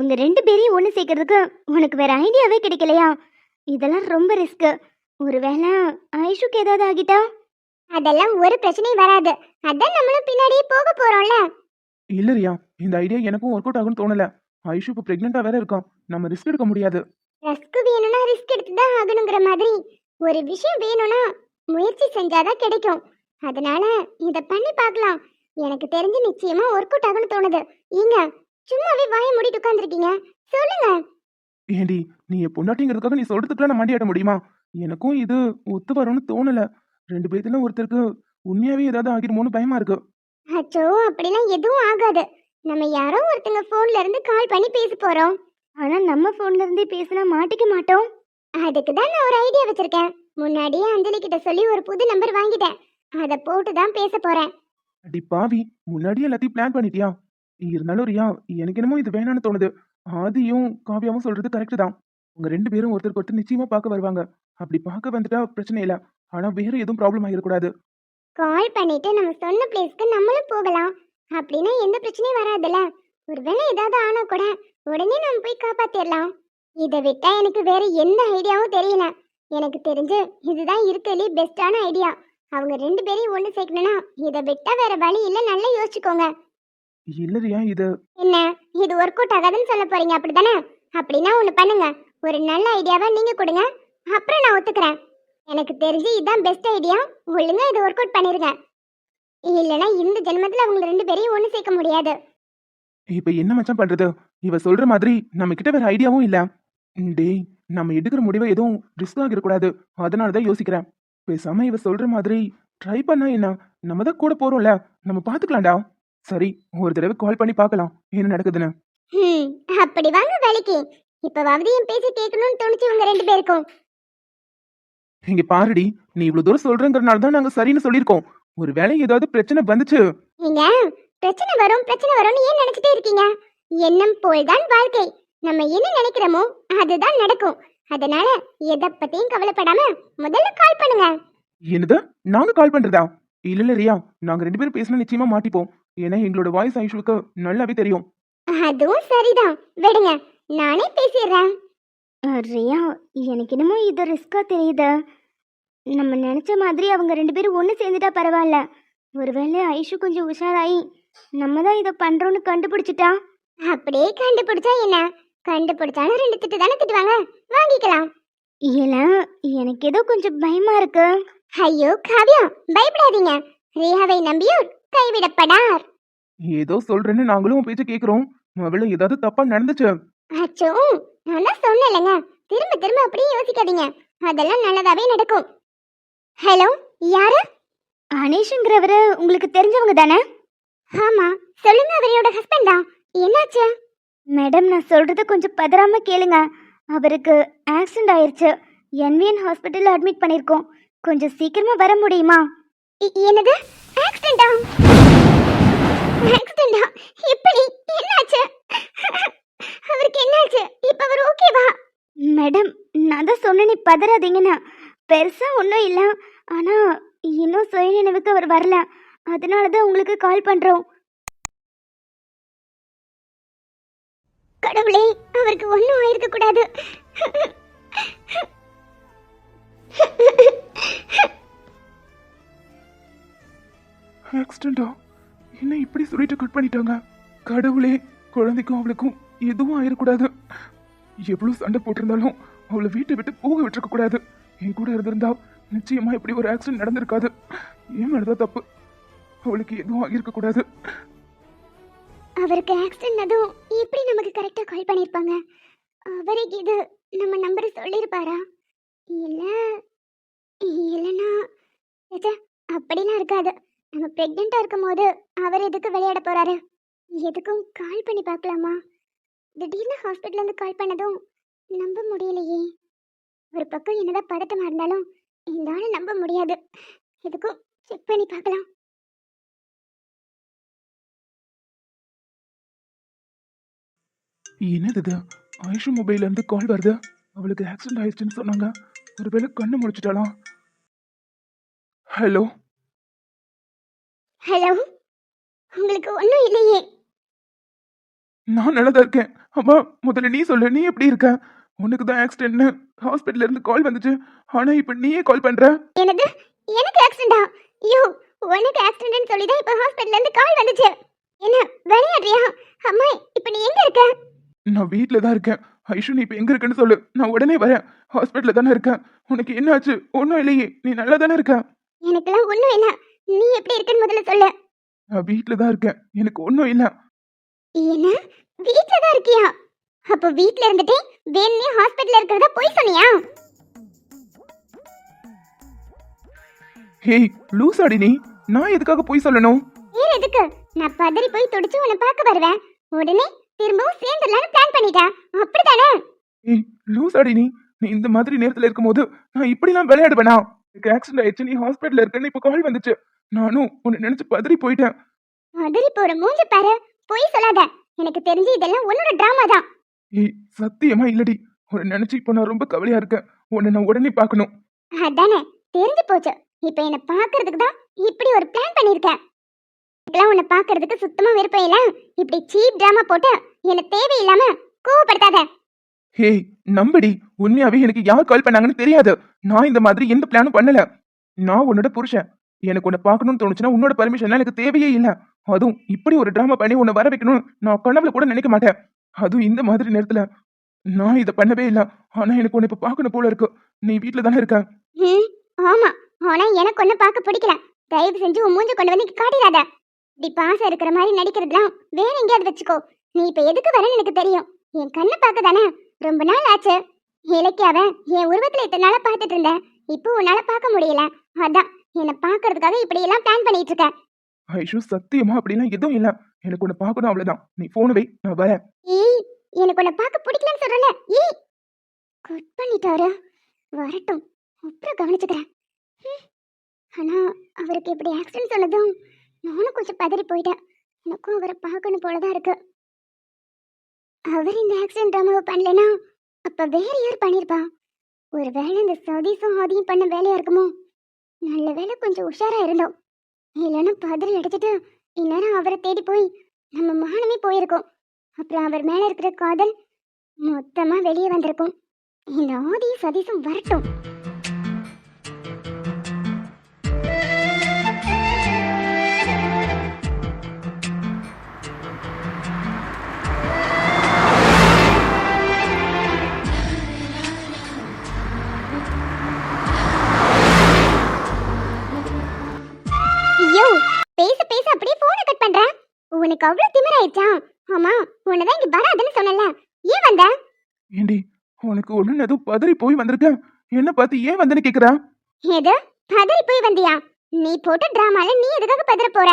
அவங்க 2 பேரையும் ஒன்று சேர்க்கறதுக்கு உனக்கு வேற ஐடியாவே கிடைக்கலையா? இதெல்லாம் ரொம்ப ரிஸ்க். ஒருவேளை ஐஷுக்கு ஏதாவது ஆகிட்டா? அதெல்லாம் ஒரு பிரச்சனையும் வராது. அதான் நம்மளும் பின்னாடியே போக போறோம்ல. இல்ல ரியா, இந்த ஐடியா எனக்கும் ஒர்க் அவுட் ஆகும்னு தோணல. ஐஷு இப்போ பிரெக்னெண்டா வேற இருக்கான். நம்ம ரிஸ்க் எடுக்க முடியாது. ரிஸ்க் வேணும்னா ரிஸ்க் எடுத்து தான் ஆகணுங்கிற மாதிரி ஒரு விஷயம் வேணும்னா முயற்சி செஞ்சாதான் கிடைக்கும். அதனால இத பண்ணி பார்க்கலாம். எனக்கு தெரிஞ்சு நிச்சயமா ஒர்க் அவுட் ஆகும்னு தோணுது. ஏங்க சும்மாவே வாயை மூடிட்டு உட்கார்ந்திருக்கீங்க, சொல்லுங்க. ஏண்டி, நீ என் பொண்டாட்டிங்கிறதுக்காக நீ சொல்றதுக்குலாம் நான் மண்டியாட்ட முடியுமா? எனக்கும் இது ஒத்து வரும்னு தோணல. 2 பேத்துல ஒருத்தருக்கு உண்மையாவே ஏதாவது ஆகிடுமோன்னு பயமா இருக்கு. அச்சோ, அப்படிலாம் எதுவும் ஆகாது. நம்ம யாரோ ஒருத்தங்க போன்ல இருந்து கால் பண்ணி பேச போறோம். ஆனா நம்ம போன்ல இருந்தே பேசினா மாட்டிக்க மாட்டோம். அதுக்கு தான் நான் ஒரு ஐடியா வச்சிருக்கேன். முன்னாடியே அஞ்சலி கிட்ட சொல்லி ஒரு புது நம்பர் வாங்கிட்டேன். அத போட்டு தான் பேச போறேன். அடி பாவி, முன்னாடியே எல்லாத்தையும் பிளான் பண்ணிட்டியா? இருந்தாலும் ரியா, எனக்கு என்னமோ இது வேணான்னு தோணுது. ஆதியும் காவியாவும் சொல்றது கரெக்ட் தான். உங்க 2 பேரும் ஒருத்தருக்கு ஒருத்தர் நிச்சயமா பார்க்க வருவாங்க. அப்படி பார்க்க வந்துட்டா பிரச்சனை இல்ல. ஆனா வேற எதுவும் ப்ராப்ளம் ஆகிடக்கூடாது. கால் பண்ணிட்டு நம்ம சொன்ன பிளேஸ்க்கு நம்மளும் போகலாம். அப்படின்னா எந்த பிரச்சனையும் வராதுல்ல. ஒருவேளை ஏதாவது ஆனா கூட உடனே நம்ம போய் காப்பாத்திடலாம். இதை விட்டா எனக்கு வேற எந்த ஐடியாவும் தெரியல. எனக்கு தெரிஞ்சு இதுதான் இருக்கறதுலே பெஸ்டான ஐடியா. அவங்க 2 பேரையும் ஒன்று சேர்க்கணும்னா இதை விட்டா வேற வழி இல்லை. நல்லா யோசிச்சுக்கோங்க. இல்ல ரியா, இது என்ன, இது ஒர்க் அவுட் ஆகாதுன்னு சொல்ல போறீங்க அப்படிதானே? அப்படின்னா ஒன்று பண்ணுங்க. ஒரு நல்ல ஐடியாவா நீங்க கொடுங்க, அப்புறம் நான் ஒத்துக்கிறேன். எனக்கு தெரிஞ்சு இதுதான் பெஸ்ட் ஐடியா. ஒழுங்கா இதை ஒர்க் அவுட் பண்ணிருங்க. இல்லைன்னா இந்த ஜென்மத்தில் அவங்க 2 பேரையும் ஒன்று சேர்க்க முடியாது. இப்ப என்ன மச்சான் பண்றது? இவ சொல்ற மாதிரி நம்ம கிட்ட வேற ஐடியாவும் இல்ல. டேய், நம்ம எடுக்கிற முடிவை எதுவும் ரிஸ்க் ஆகிடக்கூடாது. அதனாலதான் யோசிக்கிறேன். பேசாம இவ சொல்ற மாதிரி ட்ரை பண்ணா என்ன? நம்ம தான் கூட போறோம்ல, நம்ம பாத்துக்கலாம்டா. சரி, ஒரு தடவை கால் பண்ணி பார்க்கலாம் என்ன நடக்குதுன்னு. ம், அப்படி வாங்க வேலைக்கு. இப்பவாவது என் பேச்ச கேட்கணும்னு தோணுச்சு உங்க 2 பேருக்கும். இங்க பாருடி, நீ இவ்வளவு தூரம் சொல்றங்கறனால தான் நாங்க சரின்னு சொல்லியிருக்கோம். ஒரு வேளை ஏதாவது பிரச்சனை வந்துச்சு. நீங்க பிரச்சனை வரும் பிரச்சனை வரும்னு ஏன் நினைச்சிட்டே இருக்கீங்க? எண்ணம் போல்தான் வாழ்க்கை. நம்ம என்ன நினைக்கிறோமோ அதுதான் நடக்கும். அதனால எதை பத்தியும் கவலைப்படாம முதல்ல கால் பண்ணுங்க. என்னது, நாங்க கால் பண்றதா? இல்ல ரியா, நாங்க 2 பேரும் பேசினா நிச்சயமா மாட்டிப்போம். ஏன்னா எங்களோட வாய்ஸ் ஐஷுவுக்கு நல்லாவே தெரியும். அதுவும் சரிதான், விடுங்க, நானே பேசிடுறேன். ரியா, எனக்கு என்னமோ இது ரிஸ்கா தெரியுது. நம்ம நினைச்ச மாதிரி அவங்க 2 பேரும் ஒன்று சேர்ந்துட்டா பரவாயில்ல. ஒருவேளை ஐஷு கொஞ்சம் உஷாராயி நம்ம தான் இதை பண்றோம்னு கண்டுபிடிச்சிட்டா. அப்படியே கண்டுபிடிச்சா என்ன? கண்டுபிடிச்சாலும் 2 திட்டு தானே திட்டுவாங்க, வாங்கிக்கலாம். இல்ல, எனக்கு ஏதோ கொஞ்சம் பயமா இருக்கு. ஐயோ காவியா, பயப்படாதீங்க. ரியாவை நம்பியோர் கைவிடப்படார். ஏதோ சொல்றேன்னு நாங்களும் உன் பேச்ச கேக்குறோம். அவள ஏதாவது தப்பா நடந்துச்சு? அச்சோ, நான் தான் சொன்னேன்லங்க, திரும்ப திரும்ப அப்படியே யோசிக்காதீங்க. அதெல்லாம் நல்லதாவே நடக்கும். ஹலோ, யாரு? அனீஷ்ங்கிறவரு உங்களுக்கு தெரிஞ்சவங்க தானே? ஆமா, சொல்லுங்க. அவரோட ஹஸ்பண்டா? என்னாச்சு? மேடம், நான் சொல்றத கொஞ்சம் பதறாம கேளுங்க. அவருக்கு ஆக்சிடென்ட் ஆயிருச்சு. என்விஎன் ஹாஸ்பிட்டல்ல அட்மிட் பண்ணிருக்கோம். கொஞ்சம் சீக்கிரமா வர முடியுமா? என்னது, ஆக்சிடென்ட்டா? ஆக்சிடென்ட்டா? எப்படி, என்னாச்சு? அவருக்கு என்னாச்சு? இப்ப அவர் ஓகேவா? மேடம், நான் தான் சொன்னேனே பதறாதீங்கன்னு. பெருசா ஒன்றும் இல்லை. ஆனா இன்னும் சுயநினைவுக்கு அவர் வரல. அதனால தான் உங்களுக்கு கால் பண்றோம். கடவுளே, அவருக்கு ஒன்றும் ஆயிருக்க கூடாது. ஆக்சிடென்டா? என்ன இப்படி சொல்லிட்டு கட் பண்ணிட்டாங்க? கடவுளே, குழந்தைக்கும் அவளுக்கும் எதுவும் ஆயிடக்கூடாது. எவ்வளவு சண்டை போட்டிருந்தாலும் அவளை வீட்டை விட்டு போக விட்டுருக்க கூடாது. என் கூட இருந்திருந்தா நிச்சயமா இப்படி ஒரு ஆக்சிடென்ட் நடந்திருக்காது. ஏன் மேலதான் தப்பு. அவளுக்கு எதுவும் ஆகியிருக்க கூடாது. அவருக்கு ஆக்சிடென்ட் அதுவும் எப்படி நமக்கு கரெக்டா கால் பண்ணிருப்பாங்க? அவருக்கு இது நம்ம நம்பர் சொல்லிருப்பாரா? இல்ல, இல்லனா அப்படிலாம் இருக்காது. நம்ம பிரெக்னெண்டா இருக்கும்போது அவர் எதுக்கு விளையாட போறாரு? எதுக்கும் கால் பண்ணி பார்க்கலாமா? திடீர்னு ஹாஸ்பிட்டல்ல இருந்து கால் பண்ணதும் நம்ப முடியலையே. ஒரு பக்கம் என்னதான் பதட்டமா இருந்தாலும் இந்த ஆளை நம்ப முடியாது. எதுக்கும் செக் பண்ணி பார்க்கலாம். என்னது இது? ஐஷு மொபைல்ல இருந்து கால் வருது. அவளுக்கு ஆக்சிடென்ட் ஆயிடுச்சுன்னு சொன்னாங்க. ஒருவேளை கண்ணு முடிச்சிட்டாலாம். ஹலோ ஹலோ, உங்களுக்கு ஒன்றும் இல்லையே? நான் நல்லதா இருக்கேன். அம்மா, முதல்ல நீ சொல்லு, நீ எப்படி இருக்க? உனக்கு தான் ஆக்சிடென்ட்னு ஹாஸ்பிட்டல்ல இருந்து கால் வந்துச்சு. ஆனா இப்ப நீயே கால் பண்ற. என்னது? எனக்கு ஆக்சிடென்டா? ஐயோ, உனக்கு ஆக்சிடென்ட்னு சொல்லி தான் இப்ப ஹாஸ்பிட்டல்ல இருந்து கால் வந்துச்சு. என்ன விளையாடுறியா? அம்மா, இப்ப நீ எங்க இருக்க? நான் வீட்ல தான் இருக்கேன். ஐஷு, நீ இப்ப எங்க இருக்கன்னு சொல்லு, நான் உடனே வரேன். ஹாஸ்பிட்டல்ல தானே இருக்கேன். உனக்கு என்ன ஆச்சு? ஒன்றும் இல்லையே, நீ நல்லா தானே இருக்க? எனக்கெல்லாம் ஒண்ணும் இல்ல. நீ எப்படி இருக்கன்னு முதல்ல சொல்லு. நான் வீட்ல தான் இருக்கேன், எனக்கு ஒன்றும் இல்லை. என்ன? வீட்ல தான் இருக்கியா? அப்ப வீட்ல இருந்துட்டே வேணும்னே ஹாஸ்பிட்டல்ல இருக்கிறதா போய் சொன்னியா? ஹேய், லூசாடி நீ? நான் எதுக்காக போய் சொல்லணும்? வேற எதுக்கு? நான் பதறி போய் துடிச்சு உன்னை பார்க்க வருவேன். உடனே திரும்பவும் சேர்ந்துடலான்னு பிளான் பண்ணிட்டேன். அப்படிதானே? ஏய், லூசாடி நீ? நீ இந்த மாதிரி நேரத்துல இருக்கும்போது நான் இப்படிலாம் விளையாடுவேனா? எனக்கு ஆக்சிடென்ட் ஆயிடுச்சு, நீ ஹாஸ்பிட்டல்ல இருக்கன்னு இப்ப கால் வந்துச்சு. நானும் உன்னை நினைச்சு பதறி போயிட்டேன். பதறி போற மூஞ்சி பாரு. போய் சொல்லாத. எனக்கு தெரிஞ்சு இதெல்லாம் உன்னோட டிராமா தான். ஏய், சத்தியமா இல்லடி. உன்னை நினைச்சு இப்ப நான் ரொம்ப கவலையா இருக்கேன். உன்னை நான் உடனே பார்க்கணும். அதானே தெரிஞ்சு போச்சு. இப்ப என்ன பார்க்கிறதுக்கு தான் இப்படி ஒரு பிளான் பண்ணிருக்கேன். இதெல்லாம் உன்னை பார்க்கிறதுக்கு சுத்தமா விருப்பம் இல்ல. இப்படி சீப் டிராமா போட்டு என்ன தேவையில்லாம கோவப்படுத்தாத. ஹேய், நம்படி. உண்மையாவே எனக்கு யார் கால் பண்ணாங்கன்னு தெரியாது. நான் இந்த மாதிரி எந்த பிளானும் பண்ணல. நான் உன்னோட புருஷன். எனக்கு உன்னை பார்க்கணும்னு தோணுச்சுன்னா உன்னோட பர்மிஷன்லாம் எனக்கு தேவையே இல்ல. அதுவும் இப்படி ஒரு டிராமா பண்ணி உன்னை வர வைக்கணும்னு நான் கனவுல கூட நினைக்க மாட்டேன். அதுவும் இந்த மாதிரி நேரத்துல நான் இதை பண்ணவே இல்ல. ஆனா எனக்கு உன்னை இப்ப பார்க்கணும் போல இருக்கு. நீ வீட்ல தானே இருக்க? ம், ஆமா. ஆனா எனக்கு ஒன்ன பார்க்க பிடிக்கல. தயவு செஞ்சு உன் மூஞ்ச கொண்டு வந்து இங்க காட்டிடாத. இப்படி பாசம் இருக்கிற மாதிரி நடிக்கிறதுலாம் வேற எங்கேயாவது வச்சுக்கோ. நீ இப்ப எதுக்கு வரேன்னு எனக்கு தெரியும். என் கண்ணை பார்க்க தானே ரொம்ப நாள் ஆச்சு. இலக்கியாவ என் உருவத்துல இத்தனை நாளா பார்த்துட்டு இருந்தேன். இப்போ உன்னால பார்க்க முடியல. அதான் என்னை பார்க்கறதுக்காக இப்படி எல்லாம் பிளான் பண்ணிட்டு இருக்க. ஐஷு, சத்தியமா அப்படிலாம் எதுவும் இல்ல. எனக்கு உன்னை பார்க்கணும், அவ்வளவுதான். நீ போன் வை, நான் வரேன். ஏய், எனக்கு உன்னை பார்க்க பிடிக்கலன்னு சொல்றல. ஏய், கட் பண்ணிட்டாரு. வரட்டும், அப்புறம் கவனிச்சுக்கிறேன். ம். ஆனா அவருக்கு இப்படி ஆக்சிடென்ட் சொன்னதும் நானும் கொஞ்சம் பதறி போயிட்டேன். எனக்கும் அவரை பார்க்கணும் போலதான் இருக்கு. அவர் இந்த ஆக்சிடென்ட் ட்ராமாவை பண்ணலனா அப்ப வேற யார் பண்ணிருப்பா? ஒருவேளை இந்த சதீஷும் ஆதியும் பண்ண வேலையா இருக்குமோ? நல்ல வேளை கொஞ்சம் உஷாரா இருந்தோம். இல்லைன்னா பதறி அடிச்சிட்டு இந்நேரம் அவரை தேடி போய் நம்ம மானமே போயிருக்கோம். அப்புறம் அவர் மேல இருக்கிற காதல் மொத்தமா வெளியே வந்திருக்கும். இந்த ஆதியும் சதீஷும் வரட்டும். ஐயோ, பேச பேச அப்படியே போனை கட் பண்ற. உனக்கு அவ்வளவு திமிராயிடுச்சா? ஆமா, உன்னதான் இங்க வராதுன்னு சொன்னல. ஏன் வந்த? ஏண்டி, உனக்கு ஒண்ணு ஏதோ பதறி போய் வந்திருக்கேன். என்ன பார்த்து ஏன் வந்தேன்னு கேக்குறா? எது? பதறி போய் வந்தியா? நீ போட்ட டிராமால நீ எதுக்காக பதற போற?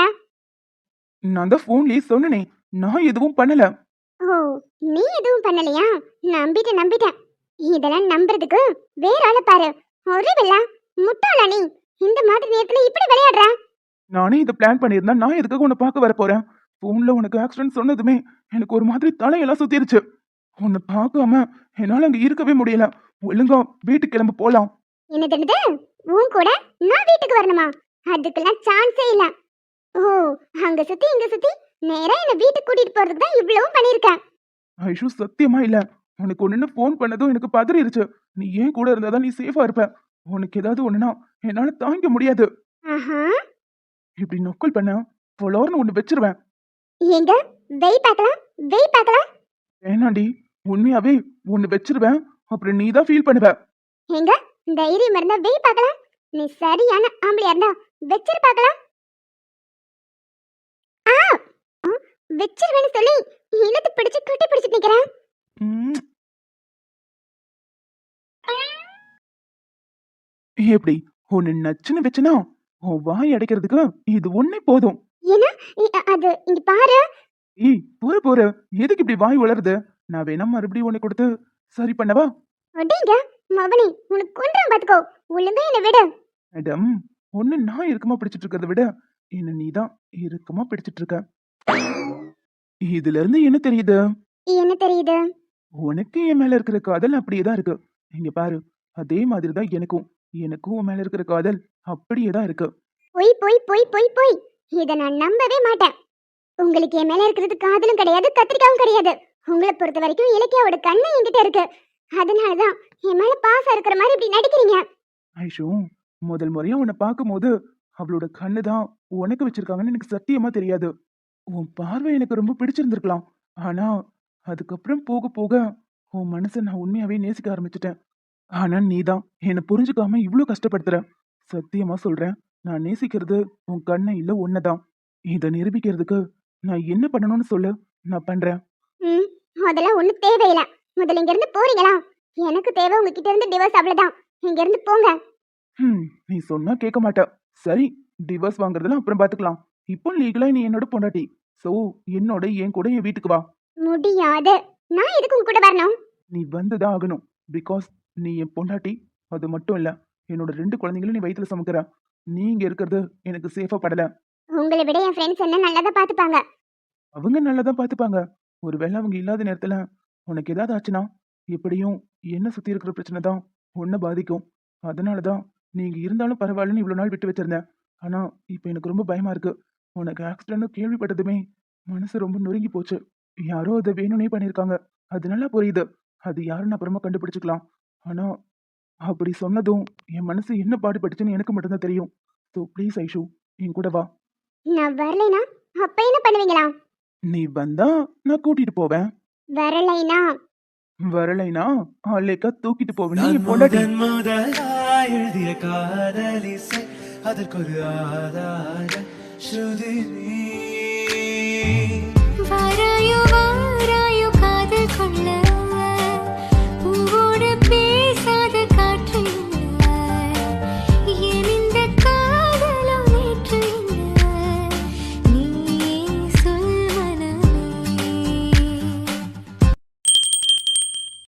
நான் தான் போன்லயே சொன்னனே, நான் எதுவும் பண்ணல. ஓ, நீ எதுவும் பண்ணலையா? நம்பிட்டேன். இதெல்லாம் நம்புறதுக்கு வேற ஆளை பாரு. ஒருவேளை முட்டாளா நீ? இந்த மாதிரி நேரத்துல இப்படி விளையாடுற? நானே இதை பிளான் பண்ணியிருந்தா நான் எதுக்காக உன்னை பார்க்க வர போறேன்? போன்ல உனக்கு ஆக்சிடென்ட் சொன்னதுமே எனக்கு ஒரு மாதிரி தலையெல்லாம் சுத்திருச்சு. உன்னை பார்க்காம என்னால அங்க இருக்கவே முடியல. ஒழுங்கா வீட்டுக்கு கிளம்பு, போலாம். என்னது? உன் கூட நான் வீட்டுக்கு வரணுமா? அதுக்கெல்லாம் சான்ஸே இல்ல. ஓ, அங்க சுத்தி இங்க சுத்தி நேரா என்ன வீட்டுக்கு கூட்டிட்டு போறதுக்கு தான் இவ்வளவும் பண்ணிருக்கேன். ஐஷு, சத்தியமா இல்ல. உனக்கு ஒண்ணுன்னு போன் பண்ணதும் எனக்கு பதறிடுச்சு. நீ ஏன் கூட இருந்தாதான் நீ சேஃபா இருப்ப. உனக்கு ஏதாவது ஒண்ணுனா என்னால தாங்க முடியாது. ஆஹா, இப்படி நொக்கல் பண்ண பொலோர்னு ஒண்ணு வச்சிருவேன். எங்க வெய் பார்க்கலாம். வேணாண்டி, உண்மையாவே ஒண்ணு வச்சிருவேன். அப்புறம் நீ தான் ஃபீல் பண்ணுவ. எங்க தைரியம் இருந்தா வெய் பார்க்கலாம். நீ சரியான ஆம்பளையா இருந்தா வெச்சிரு பார்க்கலாம். ஆ, வெச்சிருவேன்னு சொல்லி இழுத்து பிடிச்சு கட்டி பிடிச்சிட்டு நிக்கிறேன். ம், எப்படி ஒன்னு நச்சுன்னு வச்சுனா உன் வாய் அடைக்கிறதுக்கு இது ஒண்ணே போதும். என்ன? அது இங்க பாரு. ஏய், போற போற, எதுக்கு இப்படி வாய் வளருது? நான் வேணா மறுபடியும் உன்னை கொடுத்து சரி பண்ணவா? அடிங்க மவனி, உனக்கு கொன்றான் பாத்துக்கோ. ஒழுங்கா என்ன விடு. மேடம், ஒன்னு நான் இறுக்கமா பிடிச்சிட்டு இருக்கிறத விட என்ன நீதான் இறுக்கமா பிடிச்சிட்டு இருக்க. இதுல இருந்து என்ன தெரியுது? என்ன தெரியுது? உனக்கு என் மேல இருக்கிற காதல் அப்படியேதான் இருக்கு. இங்க பாரு, அதே மாதிரிதான் எனக்கும் உன் மேல இருக்கிற காதல் அப்படியேதான் இருக்கு. பொய் பொய் பொய் பொய் பொய். இத நான் நம்பவே மாட்டேன். உங்களுக்கு என் மேல இருக்கிறது காதலும் கிடையாது, கத்திரிக்காவும் கிடையாது. உங்களை பொறுத்த வரைக்கும் இலக்கியாவோட கண்ணு என்கிட்ட இருக்கு. அதனாலதான் என் மேல பாசம் இருக்கிற மாதிரி இப்படி நடிக்கிறீங்க. ஐஷு, முதல் முறையா உன்னை பார்க்கும்போது அவளோட கண்ணு தான் உனக்கு வச்சிருக்காங்கன்னு எனக்கு சத்தியமா தெரியாது. உன் பார்வை எனக்கு ரொம்ப பிடிச்சிருந்திருக்கலாம். ஆனா அதுக்கப்புறம் போக போக உன் மனசை நான் உண்மையாவே நேசிக்க ஆரம்பிச்சிட்டேன். ஆனா நீதான் என்னை புரிஞ்சுக்காம இவ்ளோ கஷ்டப்படுத்துற. சத்தியமா சொல்றேன், நான் நேசிக்கிறது உன் கண்ணை இல்ல உன்னைதான். இதை நிரூபிக்கிறதுக்கு நான் என்ன பண்ணணும்னு சொல்லு, நான் பண்றேன். ம், அதெல்லாம் ஒண்ணும் தேவையில்லை. முதல்ல இங்க இருந்து போறீங்களா? எனக்கு தேவை உங்ககிட்ட இருந்து டிவோர்ஸ், அவ்வளவுதான். இங்க இருந்து போங்க. நீ சொன்னா கேட்க மாட்ட. சரி, டிவோர்ஸ் வாங்குறதெல்லாம் அப்புறம் பாத்துக்கலாம். இப்போ லீகலா நீ என்னோட பொண்டாட்டி. சோ என்னோட என் கூட என் வீட்டுக்கு வா. முடியாது. நான் எதுக்கு உங்க கூட வரணும்? நீ வந்துதான் ஆகணும். பிகாஸ் நீ என் பொண்டாட்டி. அது மட்டும் இல்ல, என்னோட 2 குழந்தைங்களும் நீ வயித்துல சுமக்கிற. நீ இங்க இருக்கிறது எனக்கு சேஃபா படல. உங்களை விட என் ஃப்ரெண்ட்ஸ் என்ன நல்லதா பாத்துப்பாங்க. அவங்க நல்லதான் பாத்துப்பாங்க. ஒருவேளை அவங்க இல்லாத நேரத்துல உனக்கு ஏதாவது ஆச்சுன்னா எப்படியும் என்ன சுத்தி இருக்கிற பிரச்சனை தான் உன்னை பாதிக்கும். அதனாலதான் நீங்க இருந்தாலும் பரவாயில்லன்னு இவ்வளவு நாள் விட்டு வச்சிருந்தேன். ஆனா இப்ப எனக்கு ரொம்ப பயமா இருக்கு. உனக்கு ஆக்சிடென்ட் கேள்விப்பட்டதுமே மனசு ரொம்ப நொறுங்கி போச்சு. யாரோ அதை வேணும்னே பண்ணிருக்காங்க. அது நல்லா புரியுது. அது யாருன்னு அப்புறமா கண்டுபிடிச்சுக்கலாம். ஆனா அப்படி சொன்னதும் என் மனசு என்ன பாடுபட்டுச்சுன்னு எனக்கு மட்டும்தான் தெரியும். ஸோ ப்ளீஸ் ஐஷு, என் கூட வா. நான் வரலைனா அப்ப என்ன பண்ணுவீங்களா? நீ வந்தா நான் கூட்டிட்டு போவேன். வரலைனா வரலைனா அலேக்கா தூக்கிட்டு போவேன். நான் என் பொண்டாட்டி. முதலாய் எழுதிய காதலிசை அதற்கொரு ஆதார ஸ்ருதி நீ